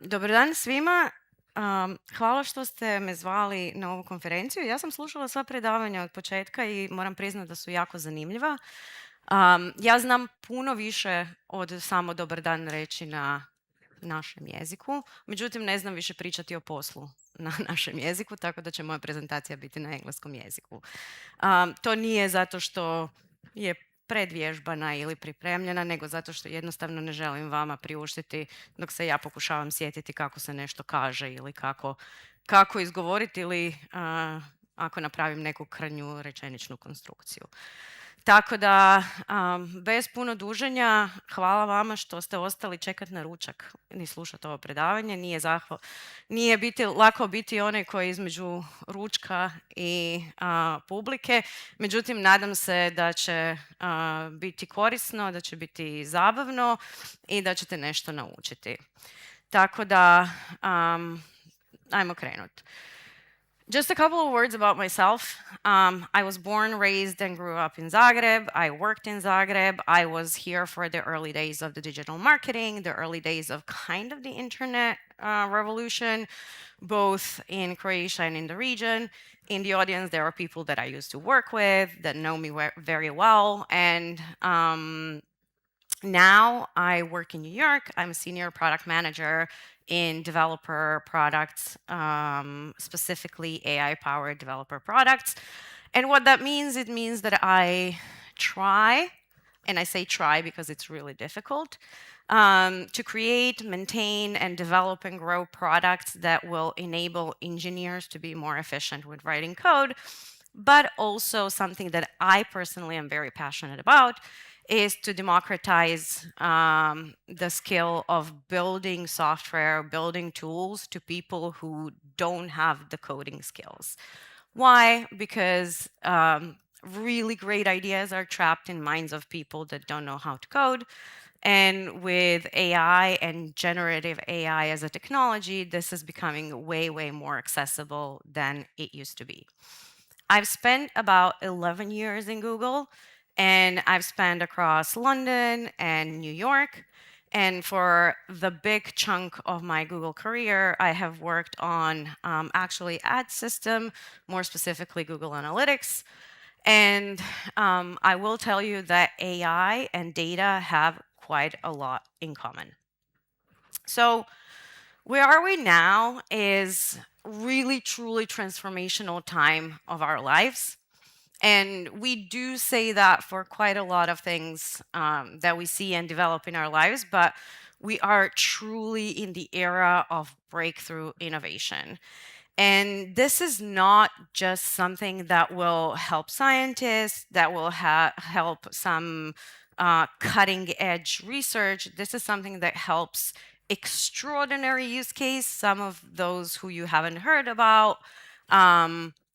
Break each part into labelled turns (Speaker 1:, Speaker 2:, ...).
Speaker 1: Dobar dan svima. Hvala što ste me zvali na ovu konferenciju. Ja sam slušala sva predavanja od početka i moram priznati da su jako zanimljiva. Ja znam puno više od samo dobar dan reći na našem jeziku, međutim ne znam više pričati o poslu na našem jeziku, tako da će moja prezentacija biti na engleskom jeziku. To nije zato što je predvježbana ili pripremljena, nego zato što jednostavno ne želim vama priuštiti dok se ja pokušavam sjetiti kako se nešto kaže ili kako izgovoriti ili ako napravim neku krnju rečeničnu konstrukciju. Tako da, bez puno duženja, hvala vama što ste ostali čekati na ručak i slušati ovo predavanje. Nije lako biti onaj koji je između ručka i publike, međutim, nadam se da će biti korisno, da će biti zabavno i da ćete nešto naučiti. Tako da, ajmo krenuti. Just a couple of words about myself. I was born, raised, and grew up in Zagreb. I worked in Zagreb. I was here for the early days of the digital marketing, the early days of kind of the internet revolution, both in Croatia and in the region. In the audience, there are people that I used to work with that know me very well. And now I work in New York. I'm a senior product manager in developer products, specifically AI-powered developer products. And what that means, it means that I try, and I say try because it's really difficult, to create, maintain, and develop and grow products that will enable engineers to be more efficient with writing code, but also something that I personally am very passionate about is to democratize the skill of building software, building tools to people who don't have the coding skills. Why? Because really great ideas are trapped in minds of people that don't know how to code. And with AI and generative AI as a technology, this is becoming way, way more accessible than it used to be. I've spent about 11 years in Google, and I've spent across London and New York. And for the big chunk of my Google career, I have worked on actually ad system, more specifically Google Analytics. And I will tell you that AI and data have quite a lot in common. So where are we now is really, truly transformational time of our lives. And we do say that for quite a lot of things that we see and develop in our lives, but we are truly in the era of breakthrough innovation. And this is not just something that will help scientists, that will help some cutting edge research. This is something that helps extraordinary use case, some of those who you haven't heard about,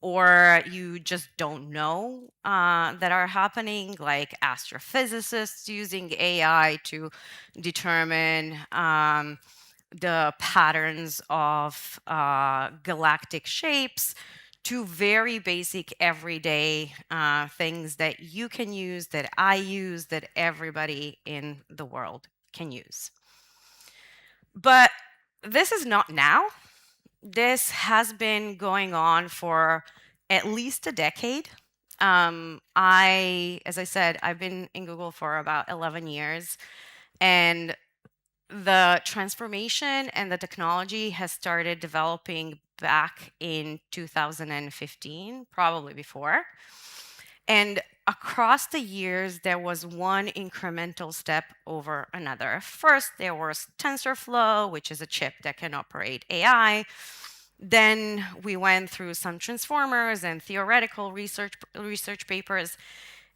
Speaker 1: or you just don't know that are happening, like astrophysicists using AI to determine the patterns of galactic shapes, to very basic everyday things that you can use, that I use, that everybody in the world can use. But this is not now. This has been going on for at least a decade. As I said, I've been in Google for about 11 years, and the transformation and the technology has started developing back in 2015, probably before. And across the years, there was one incremental step over another. First, there was TensorFlow, which is a chip that can operate AI. Then we went through some transformers and theoretical research papers.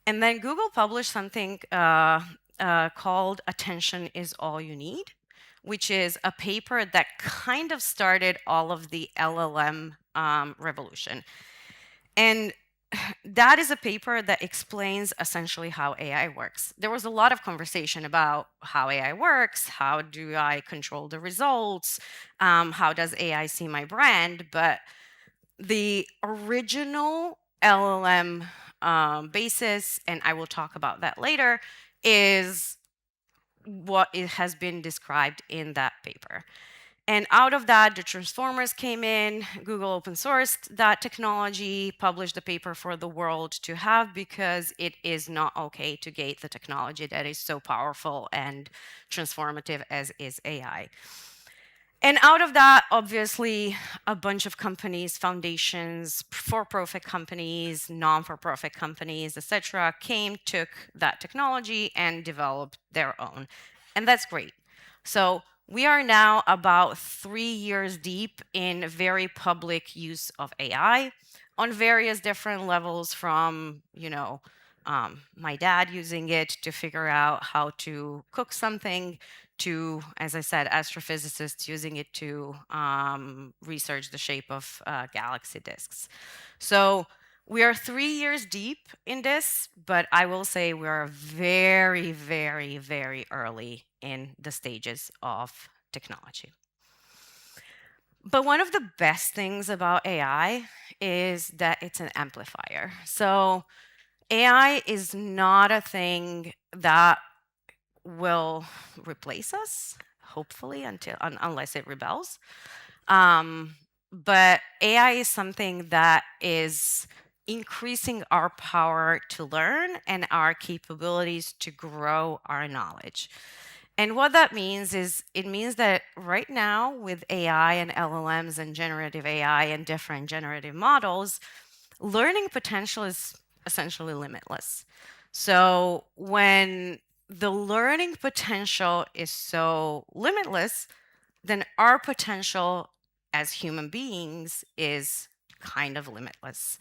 Speaker 1: And then Google published something called Attention is All You Need, which is a paper that kind of started all of the LLM revolution. And that is a paper that explains essentially how AI works. There was a lot of conversation about how AI works, how do I control the results, how does AI see my brand, but the original LLM basis, and I will talk about that later, is what it has been described in that paper. And out of that, the transformers came in. Google open sourced that technology, published the paper for the world to have, because it is not okay to gate the technology that is so powerful and transformative as is AI. And out of that, obviously, a bunch of companies, foundations, for-profit companies, non-for-profit companies, etc., came, took that technology and developed their own. And that's great. So we are now about 3 years deep in very public use of AI on various different levels, from, my dad using it to figure out how to cook something, to, as I said, astrophysicists using it to research the shape of galaxy disks. So we are 3 years deep in this, but I will say we are very, very, very early in the stages of technology. But one of the best things about AI is that it's an amplifier. So AI is not a thing that will replace us, hopefully, unless it rebels. But AI is something that is increasing our power to learn and our capabilities to grow our knowledge. And what that means is, it means that right now, with AI and LLMs and generative AI and different generative models, learning potential is essentially limitless. So when the learning potential is so limitless, then our potential as human beings is kind of limitless.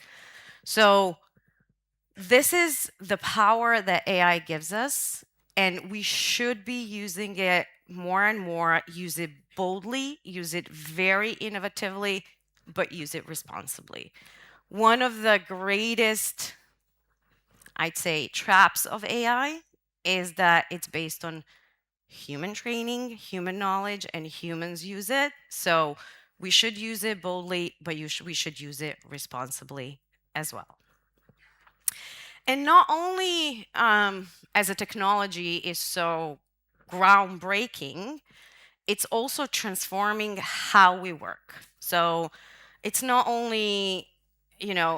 Speaker 1: So this is the power that AI gives us, and we should be using it more and more. Use it boldly, use it very innovatively, but use it responsibly. One of the greatest, I'd say, traps of AI is that it's based on human training, human knowledge, and humans use it. So we should use it boldly, but we should use it responsibly as well. And not only as a technology is so groundbreaking, it's also transforming how we work. So it's not only,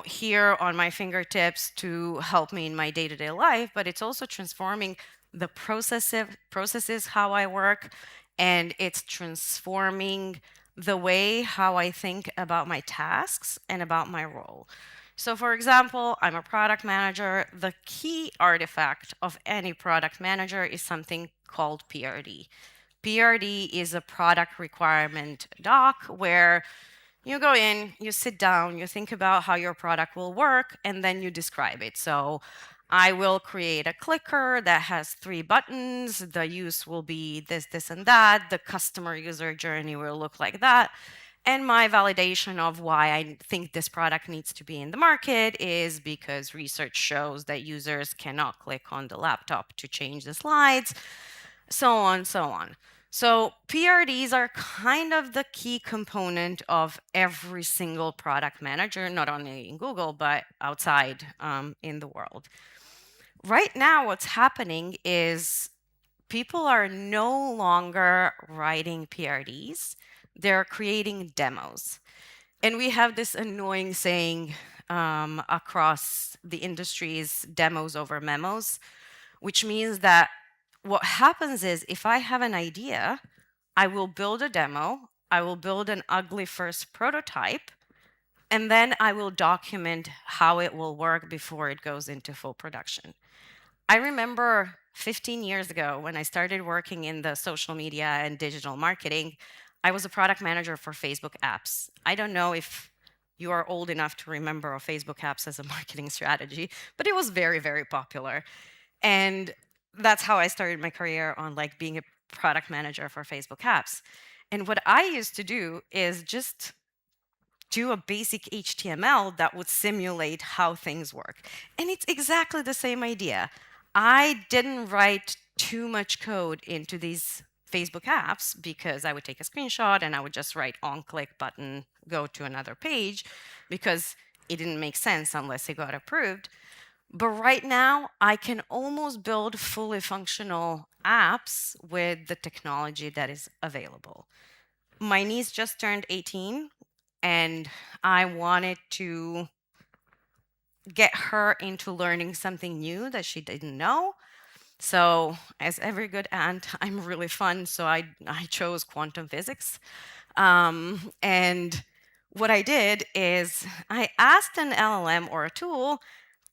Speaker 1: here on my fingertips to help me in my day-to-day life, but it's also transforming the processes how I work, and it's transforming the way how I think about my tasks and about my role. So for example, I'm a product manager. The key artifact of any product manager is something called PRD. PRD is a product requirement doc where you go in, you sit down, you think about how your product will work, and then you describe it. So I will create a clicker that has 3 buttons. The use will be this, this, and that. The customer user journey will look like that. And my validation of why I think this product needs to be in the market is because research shows that users cannot click on the laptop to change the slides, so on, so on. So PRDs are kind of the key component of every single product manager, not only in Google, but outside in the world. Right now, what's happening is people are no longer writing PRDs, they're creating demos. And we have this annoying saying across the industries, demos over memos, which means that what happens is, if I have an idea, I will build a demo, I will build an ugly first prototype, and then I will document how it will work before it goes into full production. I remember 15 years ago when I started working in the social media and digital marketing, I was a product manager for Facebook apps. I don't know if you are old enough to remember Facebook apps as a marketing strategy, but it was very, very popular. And that's how I started my career on being a product manager for Facebook apps. And what I used to do is just do a basic HTML that would simulate how things work. And it's exactly the same idea. I didn't write too much code into these Facebook apps because I would take a screenshot and I would just write on-click button, go to another page, because it didn't make sense unless it got approved. But right now, I can almost build fully functional apps with the technology that is available. My niece just turned 18, and I wanted to get her into learning something new that she didn't know. So, as every good aunt, I'm really fun, so I chose quantum physics. And what I did is I asked an LLM or a tool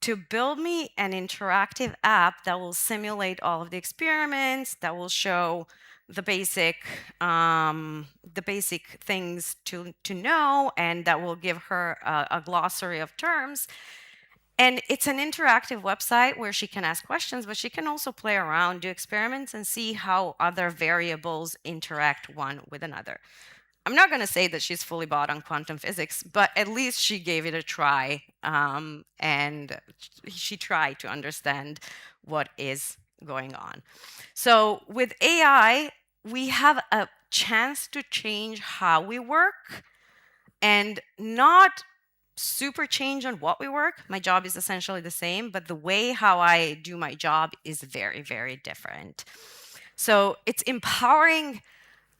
Speaker 1: to build me an interactive app that will simulate all of the experiments, that will show the basic things to know, and that will give her a glossary of terms. And it's an interactive website where she can ask questions, but she can also play around, do experiments, and see how other variables interact one with another. I'm not going to say that she's fully bought on quantum physics, but at least she gave it a try, and she tried to understand what is going on. So with AI, we have a chance to change how we work, and not super change on what we work. My job is essentially the same, but the way how I do my job is very, very different. So it's empowering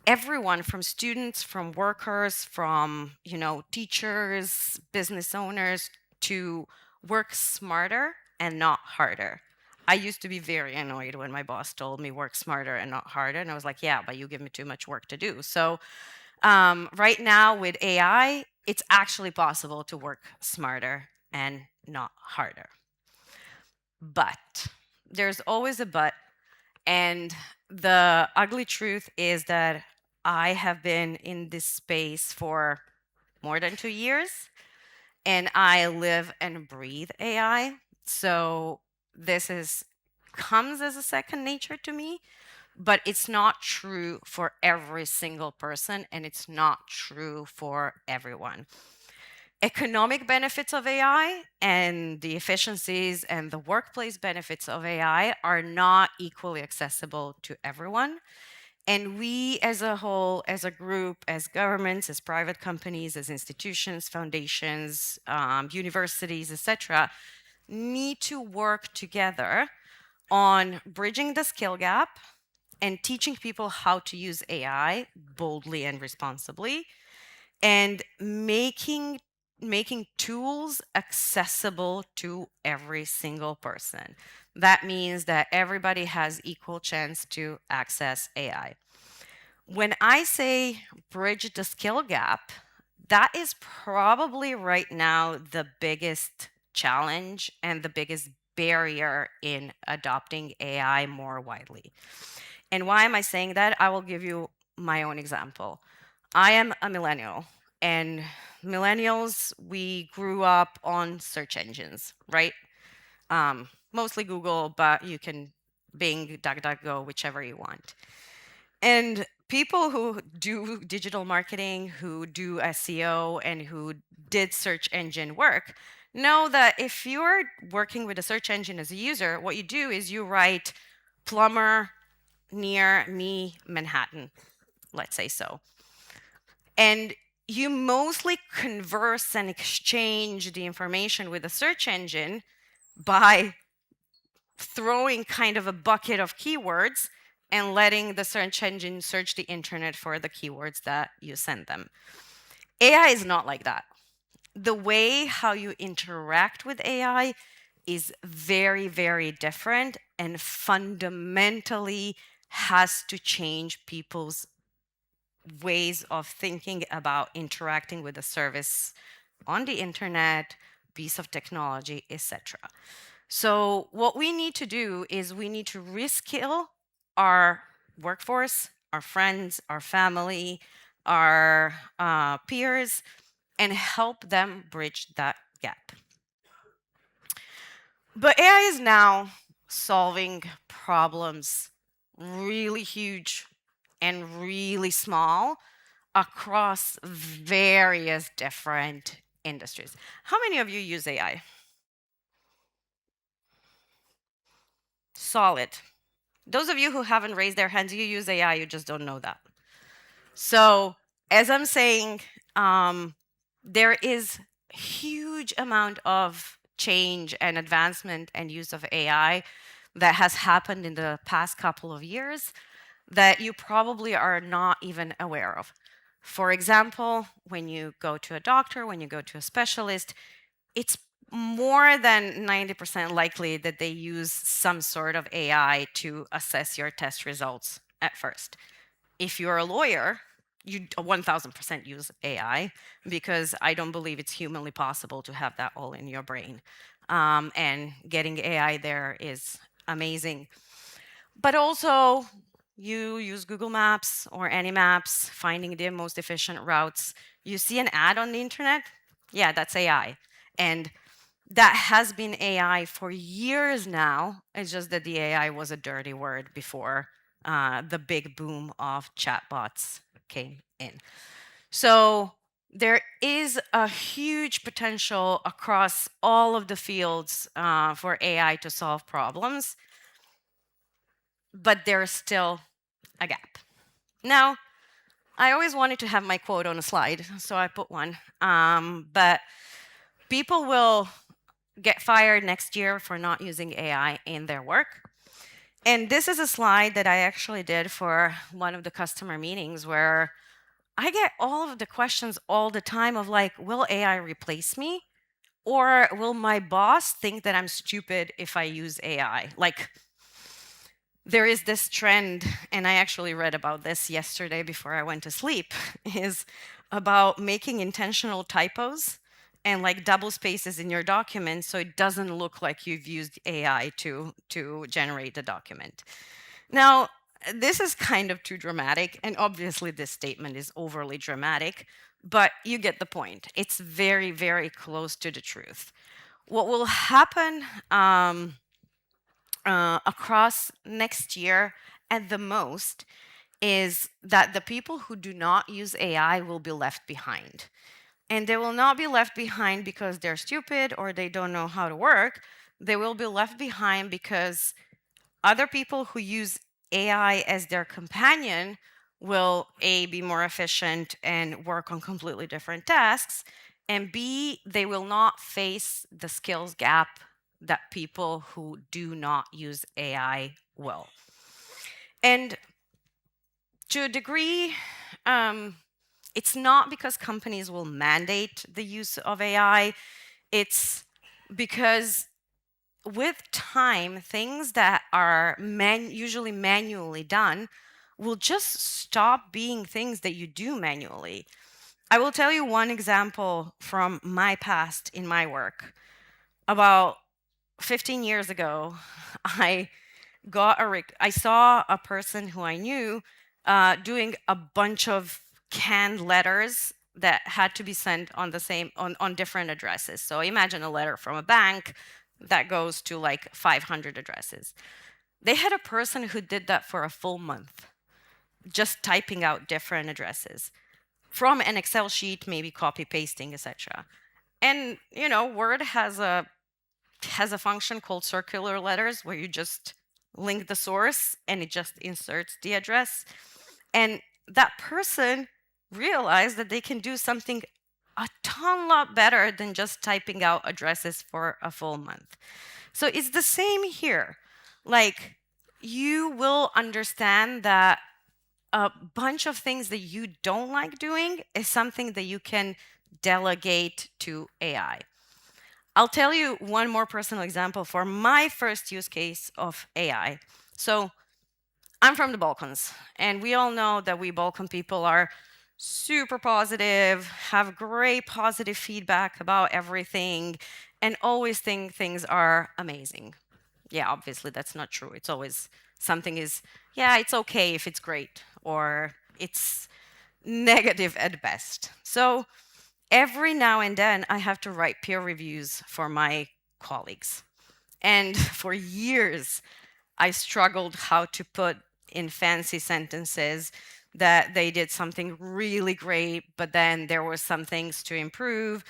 Speaker 1: everyone, from students, from workers, from teachers, business owners, to work smarter and not harder. I used to be very annoyed when my boss told me work smarter and not harder, and I was like, yeah, but you give me too much work to do. So right now with AI, it's actually possible to work smarter and not harder. But there's always a but. And the ugly truth is that I have been in this space for more than 2 years, and I live and breathe AI. So this is comes as a second nature to me, but it's not true for every single person, and it's not true for everyone. Economic benefits of AI and the efficiencies and the workplace benefits of AI are not equally accessible to everyone. And we as a whole, as a group, as governments, as private companies, as institutions, foundations, universities, etc., need to work together on bridging the skill gap and teaching people how to use AI boldly and responsibly, and making tools accessible to every single person. That means that everybody has equal chance to access AI. When I say bridge the skill gap, that is probably right now the biggest challenge and the biggest barrier in adopting AI more widely. And why am I saying that? I will give you my own example. I am a millennial, and millennials, we grew up on search engines, right? Mostly Google, but you can Bing, DuckDuckGo, whichever you want. And people who do digital marketing, who do SEO, and who did search engine work know that if you're working with a search engine as a user, what you do is you write plumber near me, Manhattan, let's say so. And you mostly converse and exchange the information with the search engine by throwing kind of a bucket of keywords and letting the search engine search the internet for the keywords that you send them. AI is not like that. The way how you interact with AI is very, very different, and fundamentally has to change people's ways of thinking about interacting with a service on the internet, piece of technology, etc. So what we need to do is we need to reskill our workforce, our friends, our family, our peers, and help them bridge that gap. But AI is now solving problems really huge and really small across various different industries. How many of you use AI? Solid. Those of you who haven't raised their hands, you use AI, you just don't know that. So, as I'm saying, there is huge amount of change and advancement and use of AI that has happened in the past couple of years that you probably are not even aware of. For example, when you go to a doctor, when you go to a specialist, it's more than 90% likely that they use some sort of AI to assess your test results at first. If you're a lawyer, you 1000% use AI, because I don't believe it's humanly possible to have that all in your brain. And getting AI there is amazing. But also, you use Google Maps or any maps, finding the most efficient routes. You see an ad on the internet? Yeah, that's AI. And that has been AI for years now. It's just that the AI was a dirty word before the big boom of chatbots came in. So there is a huge potential across all of the fields for AI to solve problems, but there's still a gap. Now, I always wanted to have my quote on a slide, so I put one. But people will get fired next year for not using AI in their work. And this is a slide that I actually did for one of the customer meetings, where I get all of the questions all the time of like, will AI replace me? Or will my boss think that I'm stupid if I use AI? Like, there is this trend, and I actually read about this yesterday before I went to sleep, is about making intentional typos and like double spaces in your document so it doesn't look like you've used AI to generate the document. Now, this is kind of too dramatic, and obviously this statement is overly dramatic, but you get the point. It's very, very close to the truth. What will happen across next year at the most is that the people who do not use AI will be left behind. And they will not be left behind because they're stupid or they don't know how to work. They will be left behind because other people who use AI as their companion will A, be more efficient and work on completely different tasks, and B, they will not face the skills gap that people who do not use AI will. And to a degree, it's not because companies will mandate the use of AI, it's because with time, things that are usually manually done will just stop being things that you do manually. I will tell you one example from my past in my work. About 15 years ago, I I saw a person who I knew doing a bunch of canned letters that had to be sent on the same on different addresses. So imagine a letter from a bank that goes to like 500 addresses. They had a person who did that for a full month, just typing out different addresses from an Excel sheet, maybe copy pasting, etc. And Word has a function called circular letters where you just link the source and it just inserts the address. And that person realized that they can do something a ton lot better than just typing out addresses for a full month. So it's the same here. Like, you will understand that a bunch of things that you don't like doing is something that you can delegate to AI. I'll tell you one more personal example for my first use case of AI. So I'm from the Balkans, and we all know that we Balkan people are super positive, have great positive feedback about everything, and always think things are amazing. Yeah, obviously that's not true. It's always something is, yeah, it's okay if it's great, or it's negative at best. So every now and then I have to write peer reviews for my colleagues. And for years, I struggled how to put in fancy sentences that they did something really great, but then there were some things to improve.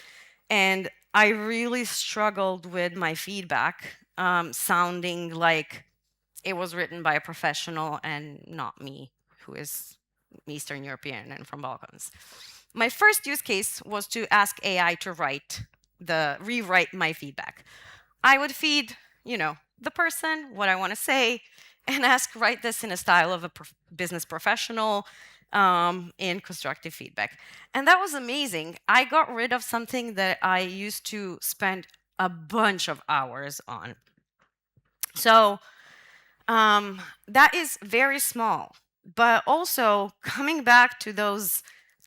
Speaker 1: And I really struggled with my feedback sounding like it was written by a professional and not me, who is Eastern European and from Balkans. My first use case was to ask AI to rewrite my feedback. I would feed, the person what I want to say and ask, write this in a style of a business professional. in constructive feedback. And that was amazing. I got rid of something that I used to spend a bunch of hours on. So that is very small. But also, coming back to those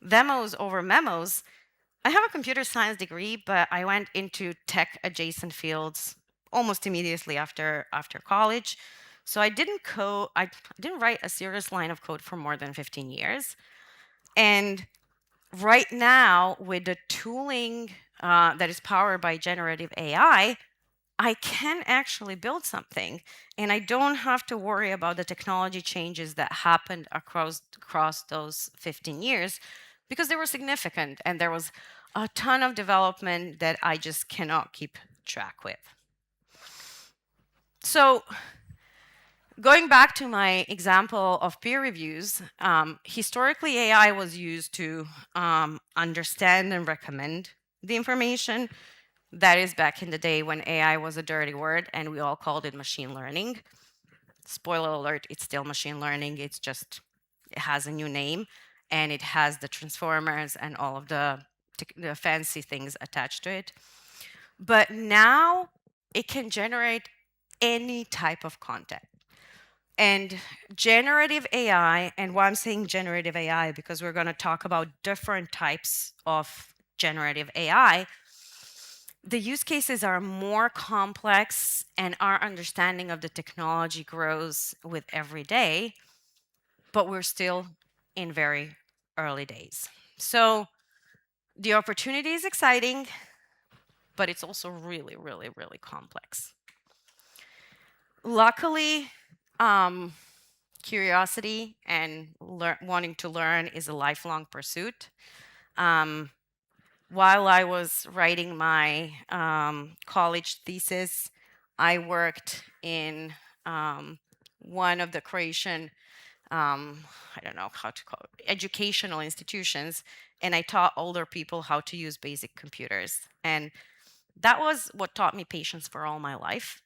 Speaker 1: demos over memos, I have a computer science degree, but I went into tech adjacent fields almost immediately after college. So I didn't code, I didn't write a serious line of code for more than 15 years. And right now, with the tooling that is powered by generative AI, I can actually build something, and I don't have to worry about the technology changes that happened across those 15 years, because they were significant and there was a ton of development that I just cannot keep track with. So going back to my example of peer reviews, historically AI was used to understand and recommend the information. That is back in the day when AI was a dirty word and we all called it machine learning. Spoiler alert, it's still machine learning. It's just, it has a new name and it has the transformers and all of the fancy things attached to it. But now it can generate any type of content. And generative AI, and why I'm saying generative AI, because we're going to talk about different types of generative AI. The use cases are more complex and our understanding of the technology grows with every day, but we're still in very early days. So the opportunity is exciting, but it's also really, really, really complex. Luckily, curiosity and wanting to learn is a lifelong pursuit. While I was writing my college thesis, I worked in one of the Croatian, I don't know how to call it, educational institutions, and I taught older people how to use basic computers. And that was what taught me patience for all my life.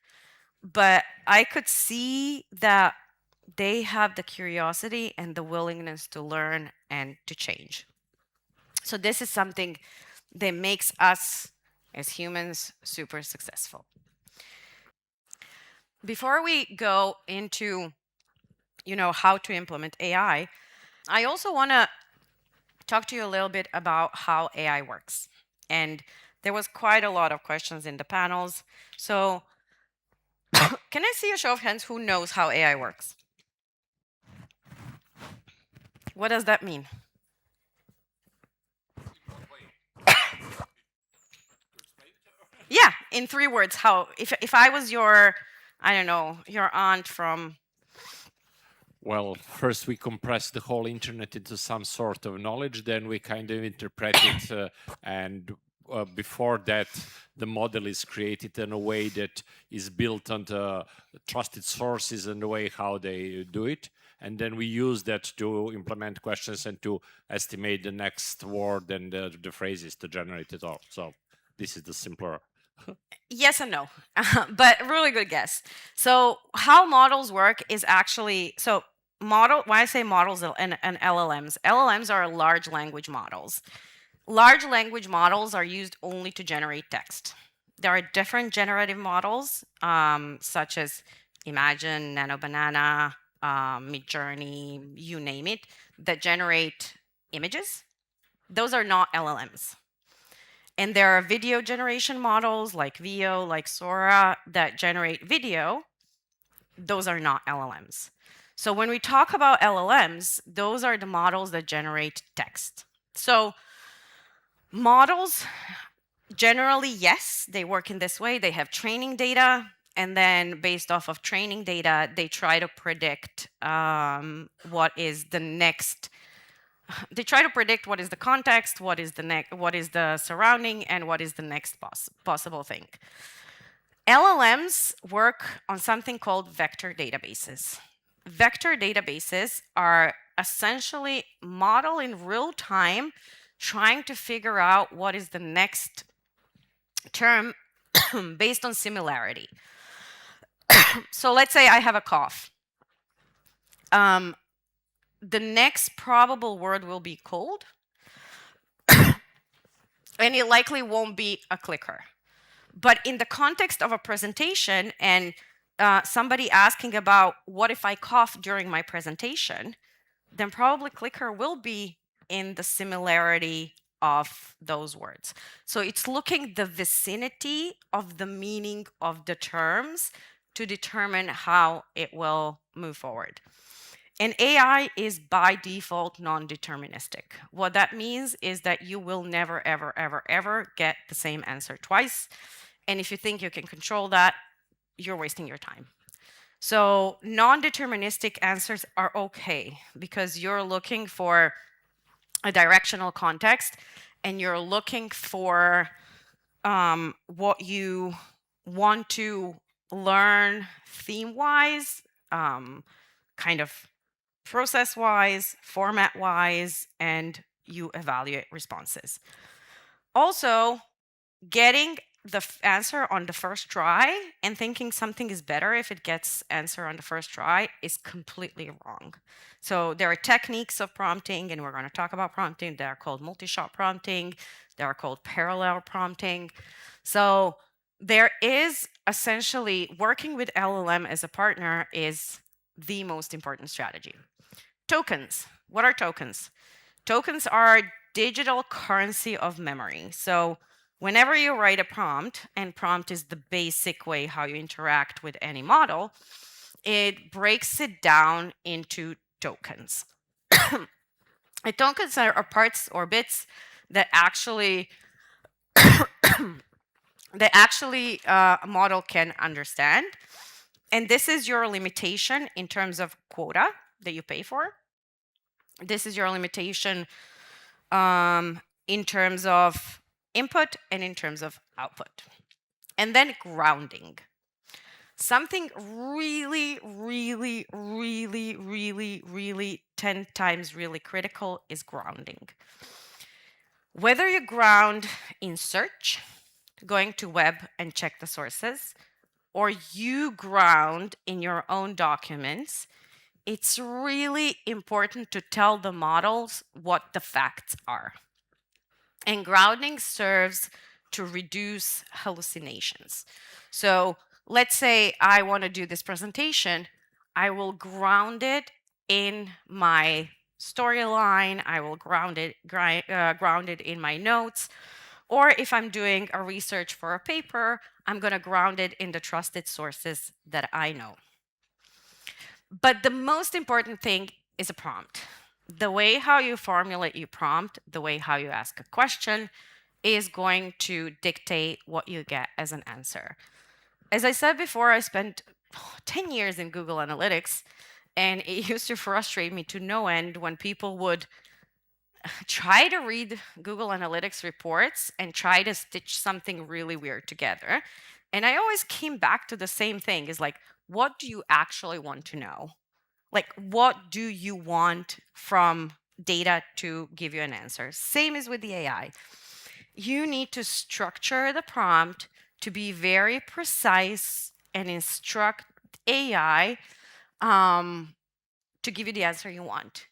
Speaker 1: But I could see that they have the curiosity and the willingness to learn and to change. So this is something that makes us as humans super successful. Before we go into, how to implement AI, I also want to talk to you a little bit about how AI works. And there was quite a lot of questions in the panels. So can I see a show of hands who knows how AI works? What does that mean? Yeah, in 3 words, how, if I was your, I don't know, your aunt from...
Speaker 2: Well, first we compress the whole internet into some sort of knowledge, then we kind of interpret it, and before that, the model is created in a way that is built on the trusted sources and the way how they do it. And then we use that to implement questions and to estimate the next word and the phrases to generate it all. So this is the simpler.
Speaker 1: Yes and no, but really good guess. So how models work is actually, so model, when I say models and LLMs are large language models. Large language models are used only to generate text. There are different generative models, such as Imagine, Nano Banana, Midjourney, you name it, that generate images. Those are not LLMs. And there are video generation models like Veo, like Sora, that generate video. Those are not LLMs. So when we talk about LLMs, those are the models that generate text. So models, generally, yes, they work in this way. They have training data, and then based off of training data, they try to predict what is the next. They try to predict what is the context, what is the surrounding, and what is the next possible thing. LLMs work on something called vector databases. Vector databases are essentially model in real time, trying to figure out what is the next term based on similarity. So let's say I have a cough. the next probable word will be cold, and it likely won't be a clicker. But in the context of a presentation and somebody asking about what if I cough during my presentation, then probably clicker will be in the similarity of those words. So it's looking the vicinity of the meaning of the terms to determine how it will move forward. And AI is by default non-deterministic. What that means is that you will never, ever, ever, ever get the same answer twice. And if you think you can control that, you're wasting your time. So non-deterministic answers are okay because you're looking for a directional context and you're looking for what you want to learn theme-wise, kind of process-wise, format-wise, and you evaluate responses. Also, getting the answer on the first try and thinking something is better if it gets answer on the first try is completely wrong. So there are techniques of prompting, and we're going to talk about prompting. They are called multi-shot prompting. They are called parallel prompting. So there is essentially working with LLM as a partner is the most important strategy. Tokens. What are tokens? Tokens are digital currency of memory. So whenever you write a prompt, and prompt is the basic way how you interact with any model, it breaks it down into tokens. And tokens are parts or bits that actually a model can understand. And this is your limitation in terms of quota that you pay for. This is your limitation in terms of input and in terms of output. And then grounding. Something really, really, really, really, really 10 times really critical is grounding. Whether you ground in search, going to web and check the sources, or you ground in your own documents, it's really important to tell the models what the facts are. And grounding serves to reduce hallucinations. So let's say I want to do this presentation, I will ground it in my storyline, I will ground it in my notes, or if I'm doing a research for a paper, I'm going to ground it in the trusted sources that I know. But the most important thing is a prompt. The way how you formulate your prompt, the way how you ask a question is going to dictate what you get as an answer. As I said before, I spent 10 years in Google Analytics, and it used to frustrate me to no end when people would try to read Google Analytics reports and try to stitch something really weird together. And I always came back to the same thing, is like, what do you actually want to know? Like, what do you want from data to give you an answer? Same as with the AI. You need to structure the prompt to be very precise and instruct AI to give you the answer you want.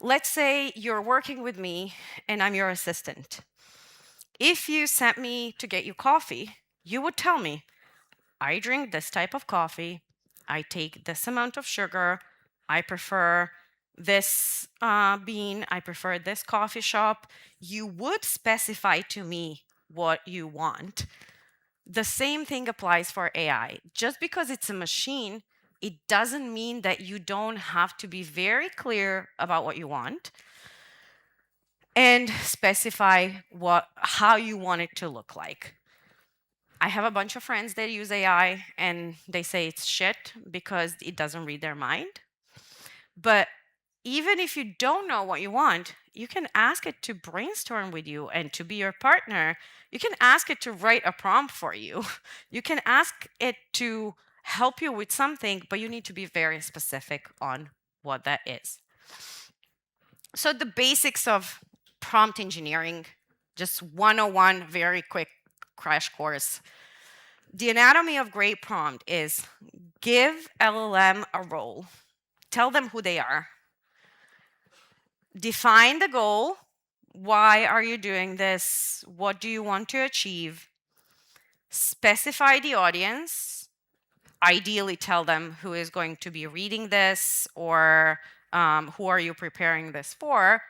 Speaker 1: Let's say you're working with me and I'm your assistant. If you sent me to get you coffee, you would tell me, I drink this type of coffee, I take this amount of sugar, I prefer this bean, I prefer this coffee shop. You would specify to me what you want. The same thing applies for AI. Just because it's a machine, it doesn't mean that you don't have to be very clear about what you want and specify how you want it to look like. I have a bunch of friends that use AI and they say it's shit because it doesn't read their mind. But even if you don't know what you want, you can ask it to brainstorm with you and to be your partner. You can ask it to write a prompt for you. You can ask it to help you with something, but you need to be very specific on what that is. So the basics of prompt engineering, just 101, very quick crash course. The anatomy of great prompt is give LLM a role. Tell them who they are. Define the goal. Why are you doing this? What do you want to achieve? Specify the audience. Ideally, tell them who is going to be reading this, or who are you preparing this for.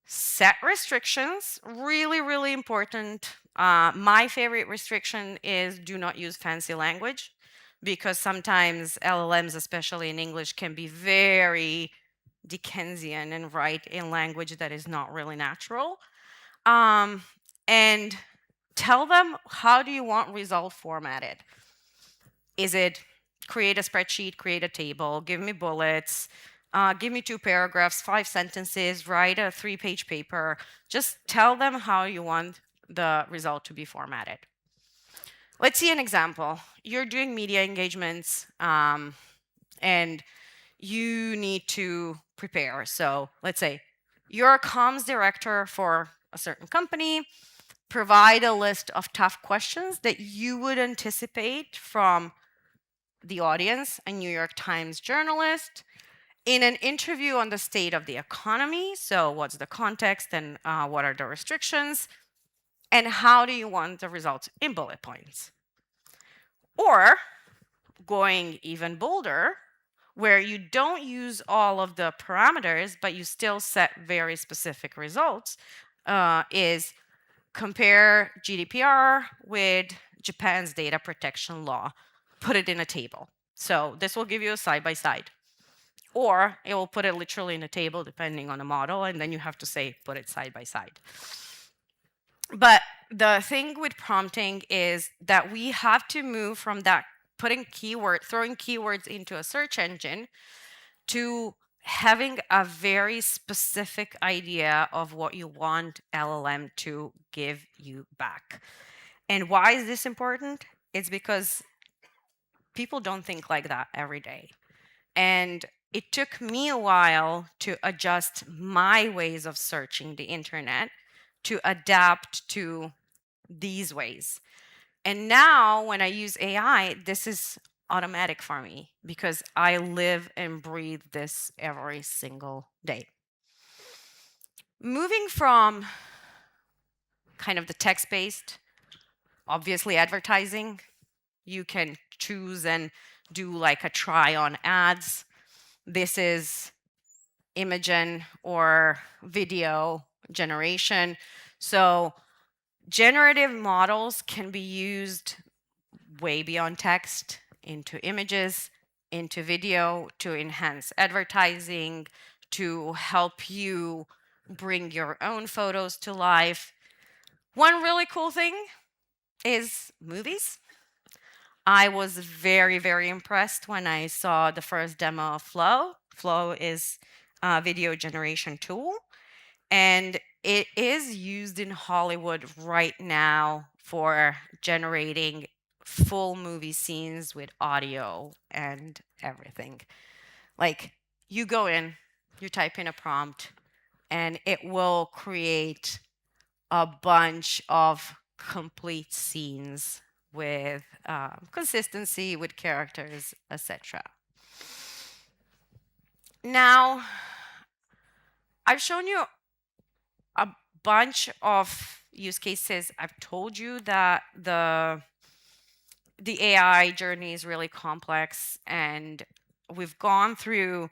Speaker 1: Set restrictions. Really, really important. My favorite restriction is do not use fancy language, because sometimes LLMs, especially in English, can be very Dickensian and write in language that is not really natural. And tell them, how do you want result formatted? Is it create a spreadsheet, create a table, give me bullets, give me 2 paragraphs, 5 sentences, write a 3-page paper? Just tell them how you want the result to be formatted. Let's see an example. You're doing media engagements, and you need to prepare. So let's say you're a comms director for a certain company. Provide a list of tough questions that you would anticipate from the audience, a New York Times journalist, in an interview on the state of the economy. So, what's the context and what are the restrictions? And how do you want the results in bullet points? Or going even bolder, where you don't use all of the parameters, but you still set very specific results, is compare GDPR with Japan's data protection law, put it in a table. So this will give you a side by side. Or it will put it literally in a table depending on the model, and then you have to say, put it side by side. But the thing with prompting is that we have to move from that throwing keywords into a search engine, to having a very specific idea of what you want LLM to give you back. And why is this important? It's because people don't think like that every day. And it took me a while to adjust my ways of searching the internet to adapt to these ways. And now when I use AI, this is automatic for me because I live and breathe this every single day. Moving from kind of the text based, obviously advertising, you can choose and do like a try on ads. This is image or video generation. So generative models can be used way beyond text, into images, into video, to enhance advertising, to help you bring your own photos to life. One really cool thing is movies. I was very, very impressed when I saw the first demo of Flow. Flow is a video generation tool, and it is used in Hollywood right now for generating full movie scenes with audio and everything. Like, you go in, you type in a prompt, and it will create a bunch of complete scenes with consistency, with characters, etc. Now, I've shown you a bunch of use cases. I've told you that the AI journey is really complex, and we've gone through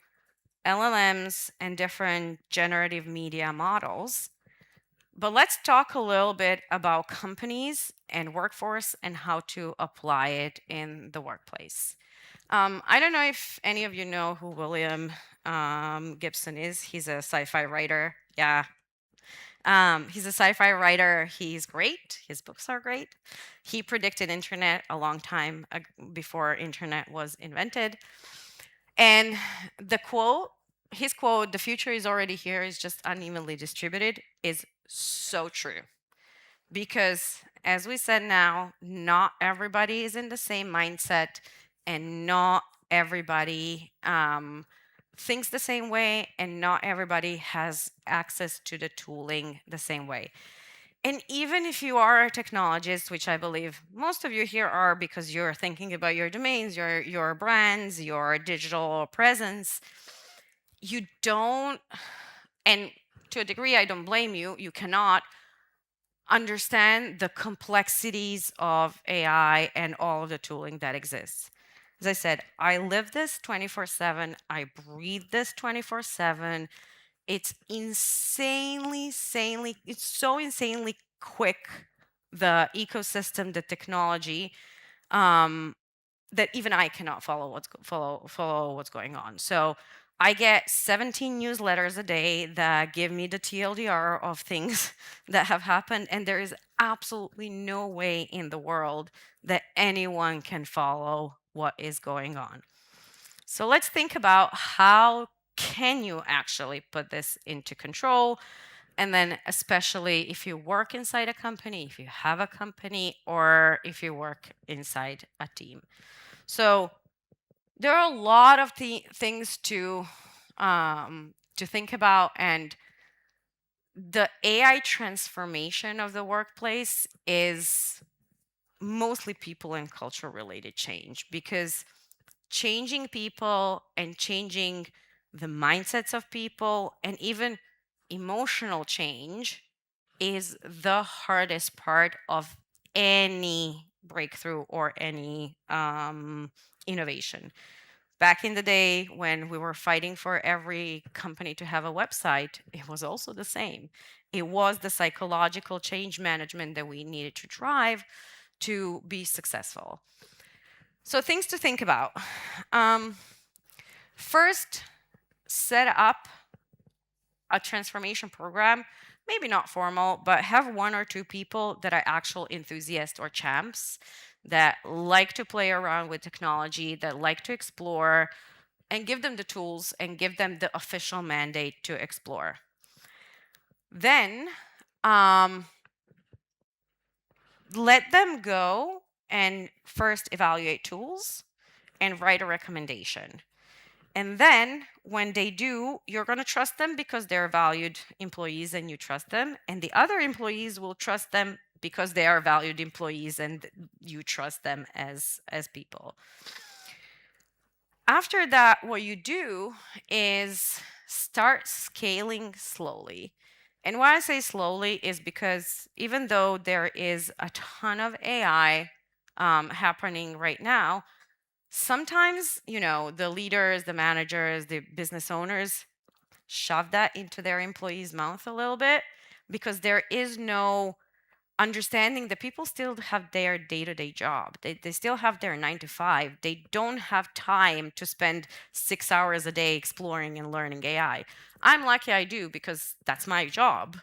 Speaker 1: LLMs and different generative media models. But let's talk a little bit about companies and workforce and how to apply it in the workplace. I don't know if any of you know who William Gibson is. He's a sci-fi writer. Yeah. He's a sci-fi writer. He's great. His books are great. He predicted internet a long time before internet was invented. And his quote, "The future is already here, it's just unevenly distributed," is so true. Because as we said now, not everybody is in the same mindset, and not everybody thinks the same way, and not everybody has access to the tooling the same way. And even if you are a technologist, which I believe most of you here are, because you're thinking about your domains, your brands, your digital presence, you don't And to a degree, I don't blame you. You cannot understand the complexities of AI and all of the tooling that exists. As I said, I live this 24/7. I breathe this 24/7. It's it's so insanely quick, the ecosystem, the technology, um, that even I cannot follow what's going on. So I get 17 newsletters a day that give me the TLDR of things that have happened, and there is absolutely no way in the world that anyone can follow what is going on. So let's think about how can you actually put this into control, and then especially if you work inside a company, if you have a company, or if you work inside a team. So there are a lot of things to think about, and the AI transformation of the workplace is mostly people and culture related change, because changing people and changing the mindsets of people and even emotional change is the hardest part of any breakthrough or any innovation. Back in the day when we were fighting for every company to have a website, it was also the same. It was the psychological change management that we needed to drive to be successful. So, things to think about. First, set up a transformation program, maybe not formal, but have one or two people that are actual enthusiasts or champs that like to play around with technology, that like to explore, and give them the tools and give them the official mandate to explore. Then let them go and first evaluate tools and write a recommendation. And then when they do, you're going to trust them because they're valued employees and you trust them. And the other employees will trust them because they are valued employees and you trust them as people. After that, what you do is start scaling slowly. And why I say slowly is because even though there is a ton of AI happening right now, sometimes, the leaders, the managers, the business owners shove that into their employees' mouth a little bit, because there is no understanding that people still have their day-to-day job. They still have their 9 to 5. They don't have time to spend 6 hours a day exploring and learning AI. I'm lucky I do, because that's my job.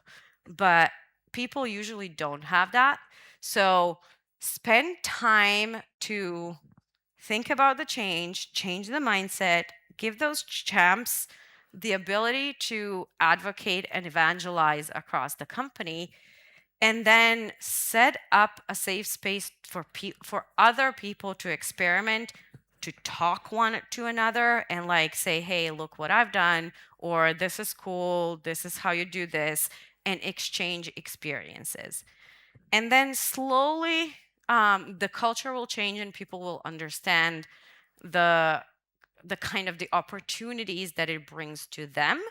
Speaker 1: But people usually don't have that. So spend time to think about the change the mindset, give those champs the ability to advocate and evangelize across the company, and then set up a safe space for other people to experiment, to talk one to another, and like say, hey, look what I've done, or this is cool, this is how you do this, and exchange experiences. And then slowly the culture will change and people will understand the kind of the opportunities that it brings to them,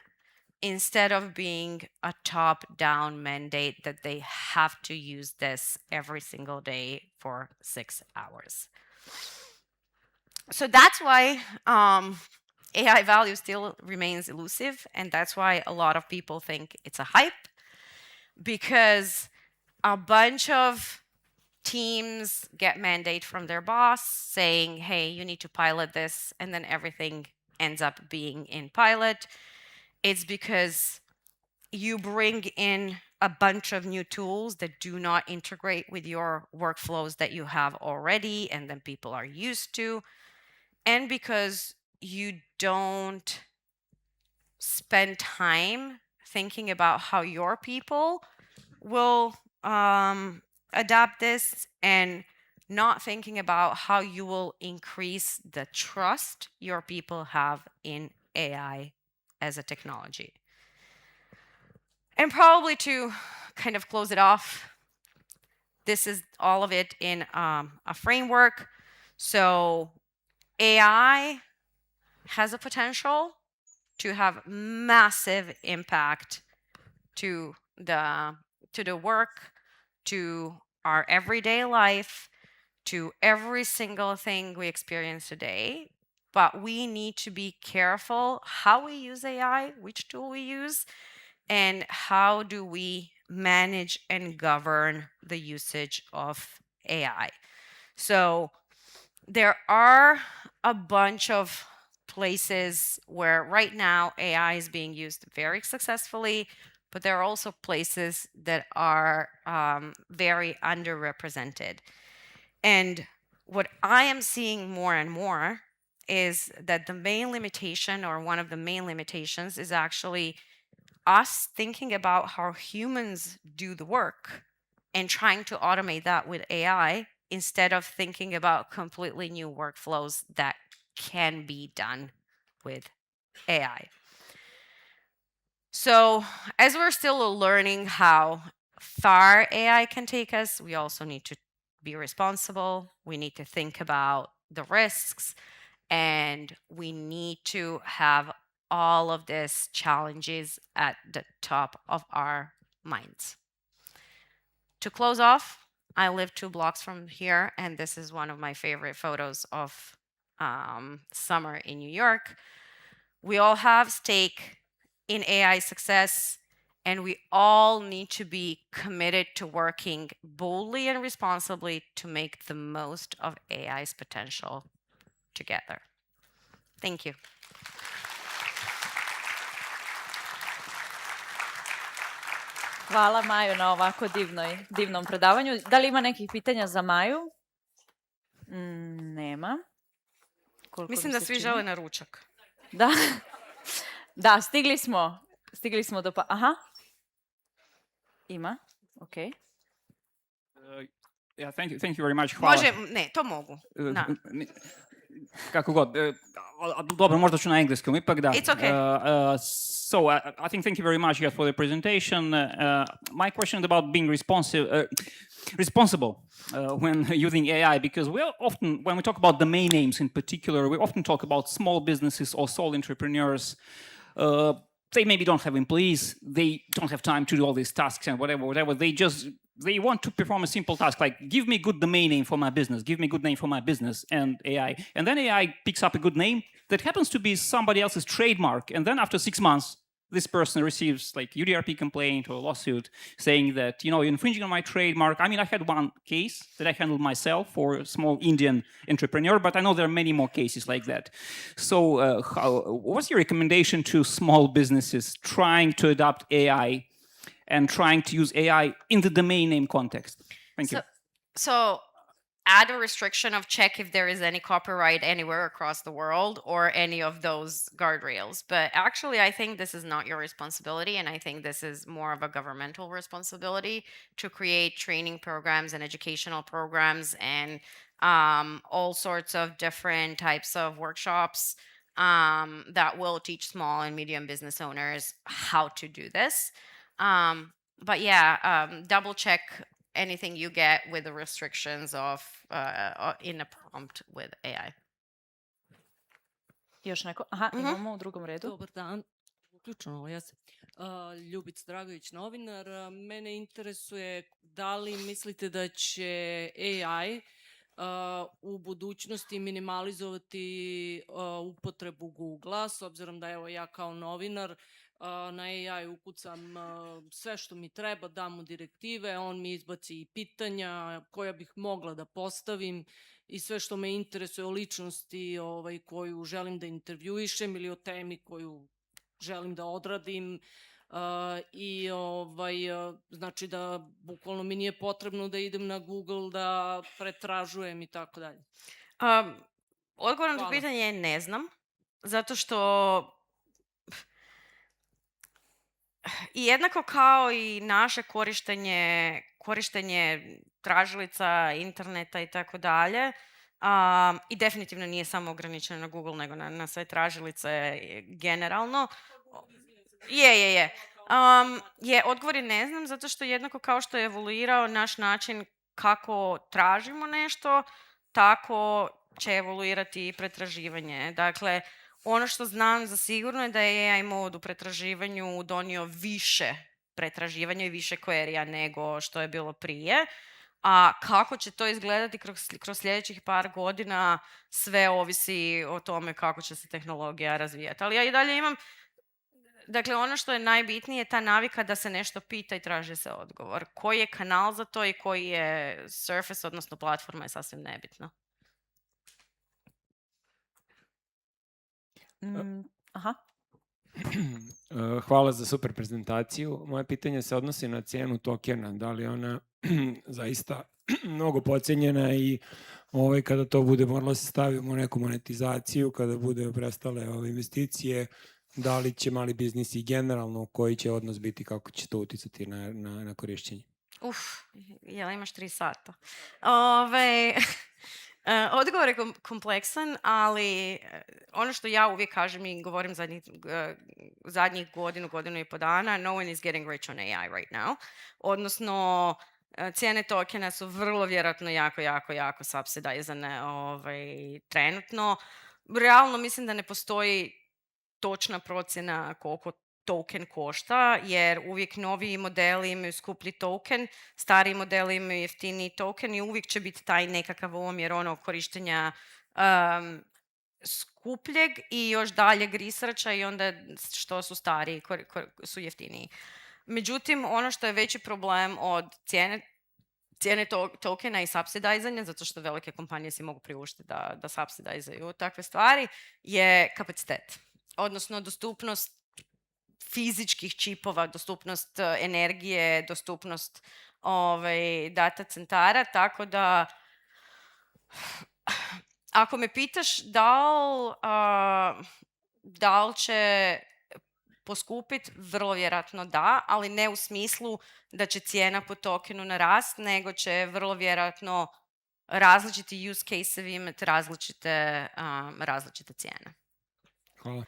Speaker 1: instead of being a top down mandate that they have to use this every single day for 6 hours. So that's why AI value still remains elusive, and that's why a lot of people think it's a hype, because a bunch of teams get mandate from their boss saying, hey, you need to pilot this, and then everything ends up being in pilot. It's because you bring in a bunch of new tools that do not integrate with your workflows that you have already and then people are used to, and because you don't spend time thinking about how your people will adapt this, and not thinking about how you will increase the trust your people have in AI as a technology. And probably to kind of close it off, this is all of it in a framework. So AI has a potential to have massive impact to the work, to our everyday life, to every single thing we experience today. But we need to be careful how we use AI, which tool we use, and how do we manage and govern the usage of AI. So there are a bunch of places where right now AI is being used very successfully, but there are also places that are very underrepresented. And what I am seeing more and more is that the main limitation, or one of the main limitations, is actually us thinking about how humans do the work and trying to automate that with AI instead of thinking about completely new workflows that can be done with AI. So, as we're still learning how far AI can take us, we also need to be responsible. We need to think about the risks, and we need to have all of these challenges at the top of our minds. To close off, I live 2 blocks from here, and this is one of my favorite photos of summer in New York. We all have stake in AI success, and we all need to be committed to working boldly and responsibly to make the most of AI's potential together. Thank you.
Speaker 3: Hvala Maju na ovako divnom predavanju. Da li ima nekih pitanja za Maju? Nema.
Speaker 1: Mislim da svi žele na ručak.
Speaker 3: Da. Da, stigli smo do aha. Ima, okej.
Speaker 4: Yeah, thank you very much. Hvala.
Speaker 1: Može, ne, to mogu. Da.
Speaker 4: Kako god. Dobro, možda ću na engleskom ipak, da.
Speaker 1: It's okay.
Speaker 4: So I think thank you very much for the presentation. My question is about being responsible when using AI, because we often, when we talk about domain names in particular, we often talk about small businesses or sole entrepreneurs. They maybe don't have employees, they don't have time to do all these tasks and whatever. They want to perform a simple task like, give me a good domain name for my business, give me a good name for my business, and AI. And then AI picks up a good name that happens to be somebody else's trademark. And then after 6 months, this person receives like UDRP complaint or a lawsuit saying that, you're infringing on my trademark. I mean, I had one case that I handled myself for a small Indian entrepreneur, but I know there are many more cases like that. So what's your recommendation to small businesses trying to adopt AI and trying to use AI in the domain name context? Thank you.
Speaker 1: So add a restriction of check if there is any copyright anywhere across the world or any of those guardrails. But actually, I think this is not your responsibility. And I think this is more of a governmental responsibility to create training programs and educational programs and all sorts of different types of workshops that will teach small and medium business owners how to do this. But yeah, double check anything you get with the restrictions of in a prompt with AI.
Speaker 3: Još neko? Aha, imamo u drugom redu.
Speaker 5: Dobar dan. Uključeno, ja se. Ljubica Dragović, novinar. Mene interesuje da li mislite da će AI u budućnosti minimalizovati upotrebu Google-a, s obzirom da evo ja kao novinar na AI ukucam sve što mi treba, dam mu direktive, on mi izbaci i pitanja koja bih mogla da postavim i sve što me interesuje o ličnosti koju želim da intervjuišem ili o temi koju želim da odradim. I znači da bukvalno mi nije potrebno da idem na Google da pretražujem i tako dalje.
Speaker 1: Odgovor na to pitanje ne znam, zato što i jednako kao i naše korištenje tražilica, interneta i tako dalje, i definitivno nije samo ograničeno na Google, nego na sve tražilice generalno. Odgovor je ne znam, zato što jednako kao što je evoluirao naš način kako tražimo nešto, tako će evoluirati i pretraživanje. Dakle, ono što znam za sigurno je da je AI mod u pretraživanju donio više pretraživanja i više query-a nego što je bilo prije. A kako će to izgledati kroz sljedećih par godina, sve ovisi o tome kako će se tehnologija razvijati. Ali ja i dalje imam, dakle, ono što je najbitnije je ta navika da se nešto pita i traži se odgovor. Koji je kanal za to i koji je surface, odnosno platforma, je sasvim nebitno.
Speaker 3: Aha.
Speaker 6: Hvala za super prezentaciju. Moje pitanje se odnosi na cijenu tokena. Da li je ona zaista mnogo podcijenjena i kada to bude moralo se stavimo u neku monetizaciju, kada bude prestale ove investicije, da li će mali biznis i generalno, koji će odnos biti, kako će to uticati na korišćenje?
Speaker 1: Jel imaš 3 sata? Odgovor je kompleksan, ali ono što ja uvijek kažem i govorim zadnjih godinu i po dana, no one is getting rich on AI right now. Odnosno, cijene tokena su vrlo vjerojatno jako subsidizane trenutno. Realno mislim da ne postoji točna procjena koliko token košta, jer uvijek noviji modeli imaju skuplji token, stariji modeli imaju jeftiniji token i uvijek će biti taj nekakav omjer korištenja skupljeg i još daljeg researcha i onda što su stariji su jeftiniji. Međutim, ono što je veći problem od cijene tokena i subsidizanja, zato što velike kompanije si mogu priuštiti da subsidizaju takve stvari, je kapacitet. Odnosno, dostupnost fizičkih čipova, dostupnost energije, dostupnost data centara, tako da ako me pitaš da li će poskupiti, vrlo vjerojatno da, ali ne u smislu da će cijena po tokenu narast, nego će vrlo vjerojatno različiti use case-evi imati različite cijene.
Speaker 6: Hvala.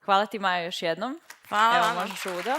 Speaker 3: Hvala ti, Maja, još jednom.
Speaker 1: Hvala.
Speaker 3: Evo, možeš uda.